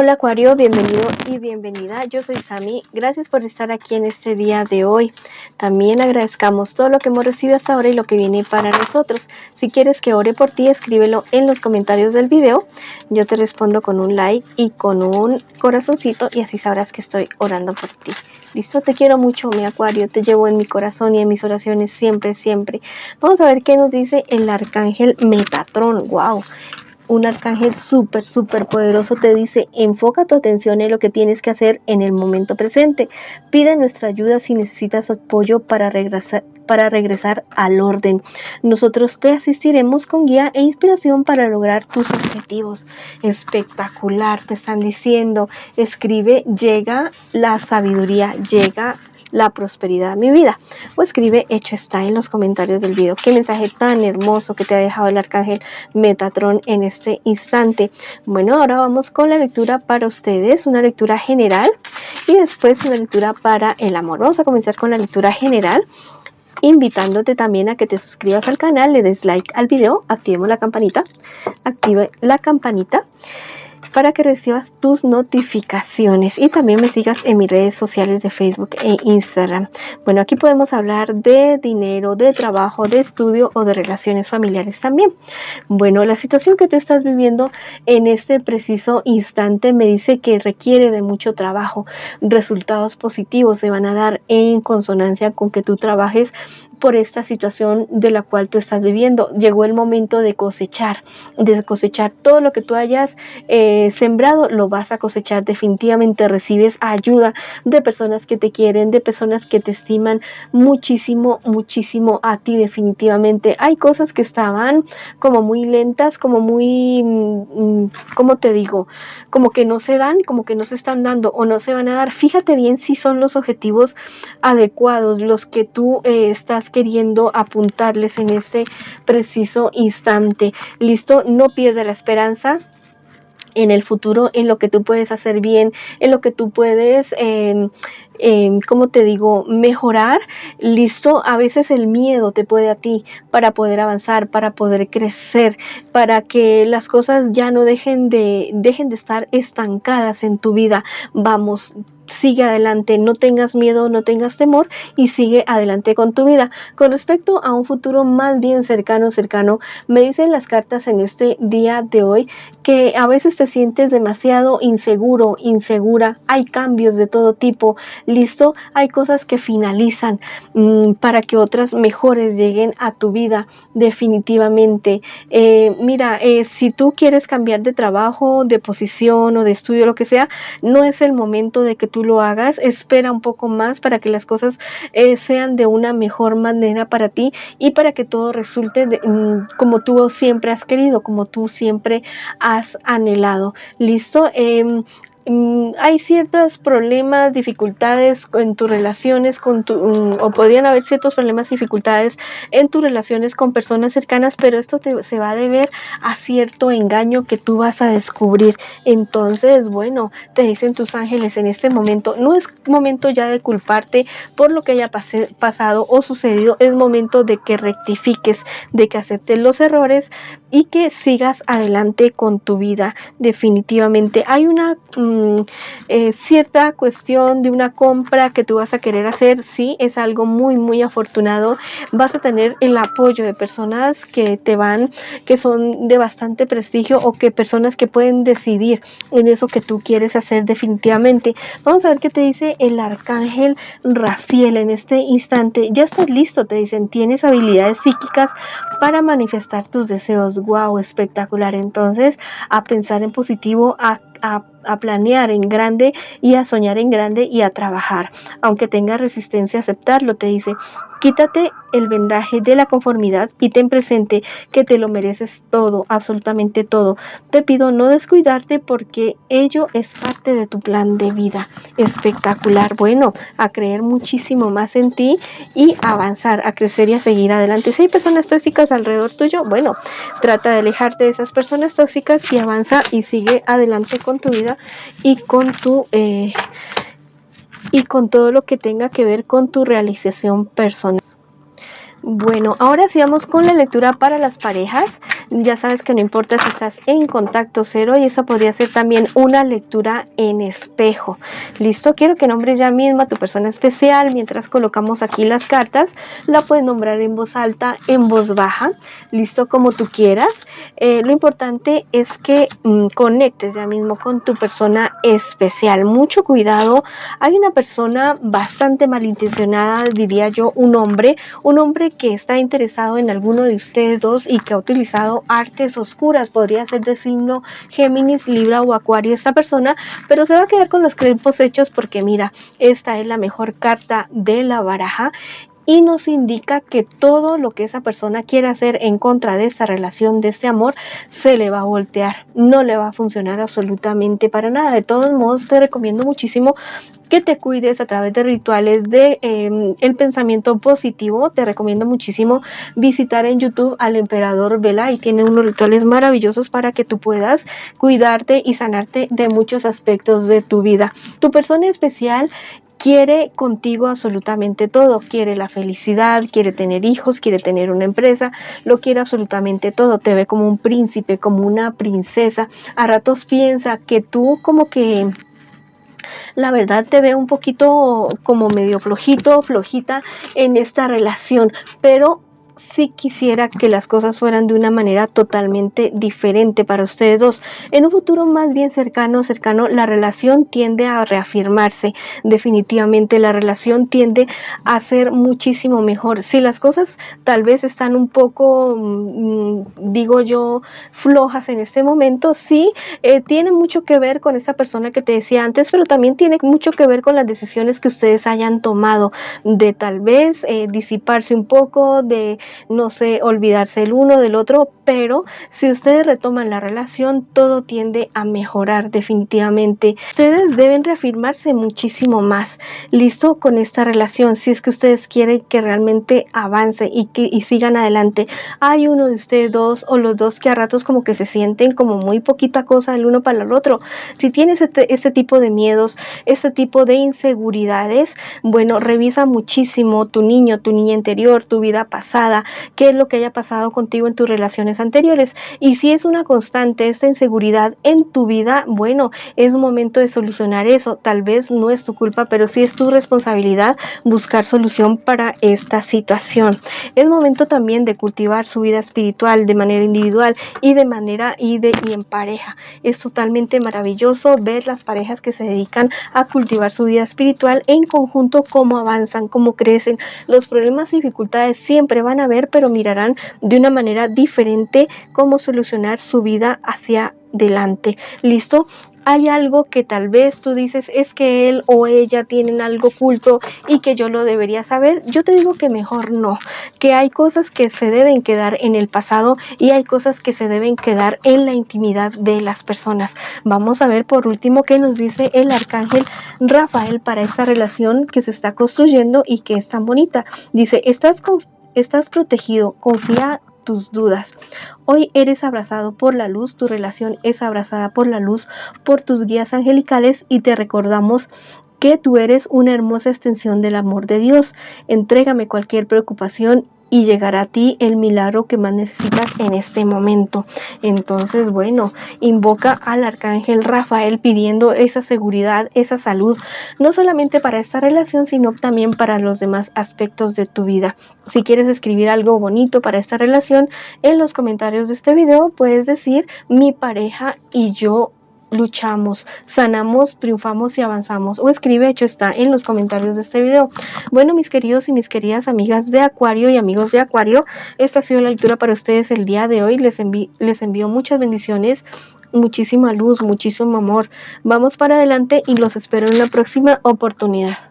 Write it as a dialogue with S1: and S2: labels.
S1: Hola Acuario, bienvenido y bienvenida. Yo soy Sami. Gracias por estar aquí en este día de hoy. También agradezcamos todo lo que hemos recibido hasta ahora y lo que viene para nosotros. Si quieres que ore por ti, escríbelo en los comentarios del video. Yo te respondo con un like y con un corazoncito y así sabrás que estoy orando por ti. ¿Listo? Te quiero mucho, mi Acuario. Te llevo en mi corazón y en mis oraciones siempre, siempre. Vamos a ver qué nos dice el arcángel Metatrón. ¡Wow! Un arcángel súper poderoso te dice: enfoca tu atención en lo que tienes que hacer en el momento presente. Pide nuestra ayuda si necesitas apoyo para regresar al orden. Nosotros te asistiremos con guía e inspiración para lograr tus objetivos. Espectacular, te están diciendo. Escribe: llega la sabiduría, llega la prosperidad a mi vida. O escribe: hecho está, en los comentarios del video. Qué mensaje tan hermoso que te ha dejado el arcángel Metatrón en este instante. Bueno, ahora vamos con la lectura para ustedes, una lectura general y después una lectura para el amor. Vamos a comenzar con la lectura general, invitándote también a que te suscribas al canal, le des like al video, active la campanita para que recibas tus notificaciones y también me sigas en mis redes sociales de Facebook e Instagram. Bueno, aquí podemos hablar de dinero, de trabajo, de estudio o de relaciones familiares también. Bueno, la situación que tú estás viviendo en este preciso instante me dice que requiere de mucho trabajo. Resultados positivos se van a dar en consonancia con que tú trabajes por esta situación de la cual tú estás viviendo. Llegó el momento de cosechar todo lo que tú hayas sembrado, lo vas a cosechar. Definitivamente recibes ayuda de personas que te quieren, de personas que te estiman muchísimo a ti. Definitivamente hay cosas que estaban como muy lentas, como muy, ¿cómo te digo? Como que no se dan, como que no se están dando o no se van a dar. Fíjate bien si son los objetivos adecuados los que tú estás queriendo apuntarles en ese preciso instante. ¿Listo? No pierdas la esperanza en el futuro, en lo que tú puedes hacer bien, en lo que tú puedes, ¿cómo te digo?, mejorar. Listo, a veces el miedo te puede a ti para poder avanzar, para poder crecer, para que las cosas ya no dejen de estar estancadas en tu vida. Vamos, sigue adelante, no tengas miedo, no tengas temor y sigue adelante con tu vida. Con respecto a un futuro más bien cercano, me dicen las cartas en este día de hoy que a veces te sientes demasiado inseguro, insegura. Hay cambios de todo tipo. Listo, hay cosas que finalizan para que otras mejores lleguen a tu vida. Definitivamente. Mira, si tú quieres cambiar de trabajo, de posición o de estudio, lo que sea, no es el momento de que tú lo hagas. Espera un poco más para que las cosas sean de una mejor manera para ti y para que todo resulte como tú siempre has querido, como tú siempre has anhelado. ¿Listo? Hay ciertos problemas, dificultades en tus relaciones o podrían haber ciertos problemas, dificultades en tus relaciones con personas cercanas, pero esto se va a deber a cierto engaño que tú vas a descubrir. Entonces, bueno, te dicen tus ángeles en este momento, no es momento ya de culparte por lo que haya pasado o sucedido, es momento de que rectifiques, de que aceptes los errores y que sigas adelante con tu vida. Definitivamente hay una cierta cuestión de una compra que tú vas a querer hacer. Sí, es algo muy afortunado. Vas a tener el apoyo de personas que son de bastante prestigio o que personas que pueden decidir en eso que tú quieres hacer. Definitivamente. Vamos a ver qué te dice el arcángel Raziel en este instante. Ya estás listo, te dicen, tienes habilidades psíquicas para manifestar tus deseos. Wow, espectacular. Entonces, a pensar en positivo, a planear en grande y a soñar en grande y a trabajar. Aunque tengas resistencia a aceptarlo, te dice, quítate el vendaje de la conformidad y ten presente que te lo mereces todo, absolutamente todo. Te pido no descuidarte porque ello es parte de tu plan de vida. Espectacular. Bueno, a creer muchísimo más en ti y avanzar, a crecer y a seguir adelante. Si hay personas tóxicas alrededor tuyo, bueno, trata de alejarte de esas personas tóxicas y avanza y sigue adelante con tu vida y con todo lo que tenga que ver con tu realización personal. Bueno, ahora sí vamos con la lectura para las parejas. Ya sabes que no importa si estás en contacto cero, y esa podría ser también una lectura en espejo. Listo, quiero que nombres ya mismo a tu persona especial. Mientras colocamos aquí las cartas, la puedes nombrar en voz alta, en voz baja, listo, como tú quieras. Lo importante es que conectes ya mismo con tu persona especial. Mucho cuidado, hay una persona bastante malintencionada, diría yo, un hombre que está interesado en alguno de ustedes dos y que ha utilizado artes oscuras. Podría ser de signo Géminis, Libra o Acuario esta persona, pero se va a quedar con los crepos hechos porque mira, esta es la mejor carta de la baraja y nos indica que todo lo que esa persona quiere hacer en contra de esta relación, de este amor, se le va a voltear, no le va a funcionar absolutamente para nada. De todos modos, te recomiendo muchísimo que te cuides a través de rituales de el pensamiento positivo. Te recomiendo muchísimo visitar en YouTube al Emperador Vela, y tienen unos rituales maravillosos para que tú puedas cuidarte y sanarte de muchos aspectos de tu vida. Tu persona especial quiere contigo absolutamente todo, quiere la felicidad, quiere tener hijos, quiere tener una empresa, lo quiere absolutamente todo, te ve como un príncipe, como una princesa. A ratos piensa que tú como que la verdad te ve un poquito como medio flojito, flojita en esta relación, pero sí quisiera que las cosas fueran de una manera totalmente diferente para ustedes dos. En un futuro más bien cercano, la relación tiende a reafirmarse. Definitivamente la relación tiende a ser muchísimo mejor. Si las cosas tal vez están un poco, digo yo, flojas en este momento, sí, tiene mucho que ver con esa persona que te decía antes, pero también tiene mucho que ver con las decisiones que ustedes hayan tomado, de tal vez disiparse un poco, de no sé, olvidarse el uno del otro, pero si ustedes retoman la relación, todo tiende a mejorar definitivamente. Ustedes deben reafirmarse muchísimo más, listo, con esta relación, si es que ustedes quieren que realmente avance y sigan adelante. Hay uno de ustedes dos o los dos que a ratos como que se sienten como muy poquita cosa el uno para el otro. Si tienes este tipo de miedos, este tipo de inseguridades, bueno, revisa muchísimo tu niño, tu niña interior, tu vida pasada, qué es lo que haya pasado contigo en tus relaciones anteriores. Y si es una constante esta inseguridad en tu vida, bueno, es momento de solucionar eso. Tal vez no es tu culpa, pero sí es tu responsabilidad buscar solución para esta situación. Es momento también de cultivar su vida espiritual de manera individual y de manera y en pareja. Es totalmente maravilloso ver las parejas que se dedican a cultivar su vida espiritual en conjunto, cómo avanzan, cómo crecen. Los problemas y dificultades siempre van a haber, pero mirarán de una manera diferente cómo solucionar su vida hacia adelante. ¿Listo? Hay algo que tal vez tú dices, es que él o ella tienen algo oculto y que yo lo debería saber. Yo te digo que mejor no, que hay cosas que se deben quedar en el pasado y hay cosas que se deben quedar en la intimidad de las personas. Vamos a ver por último qué nos dice el arcángel Rafael para esta relación que se está construyendo y que es tan bonita. Dice, estás protegido, confía tus dudas. Hoy eres abrazado por la luz, tu relación es abrazada por la luz, por tus guías angelicales, y te recordamos que tú eres una hermosa extensión del amor de Dios. Entrégame cualquier preocupación y llegará a ti el milagro que más necesitas en este momento. Entonces, bueno, invoca al arcángel Rafael pidiendo esa seguridad, esa salud, no solamente para esta relación, sino también para los demás aspectos de tu vida. Si quieres escribir algo bonito para esta relación, en los comentarios de este video puedes decir: mi pareja y yo luchamos, sanamos, triunfamos y avanzamos, o escribe hecho está en los comentarios de este video. Bueno, mis queridos y mis queridas amigas de Acuario y amigos de Acuario, esta ha sido la lectura para ustedes el día de hoy. Les envío muchas bendiciones, muchísima luz, muchísimo amor. Vamos para adelante y los espero en la próxima oportunidad.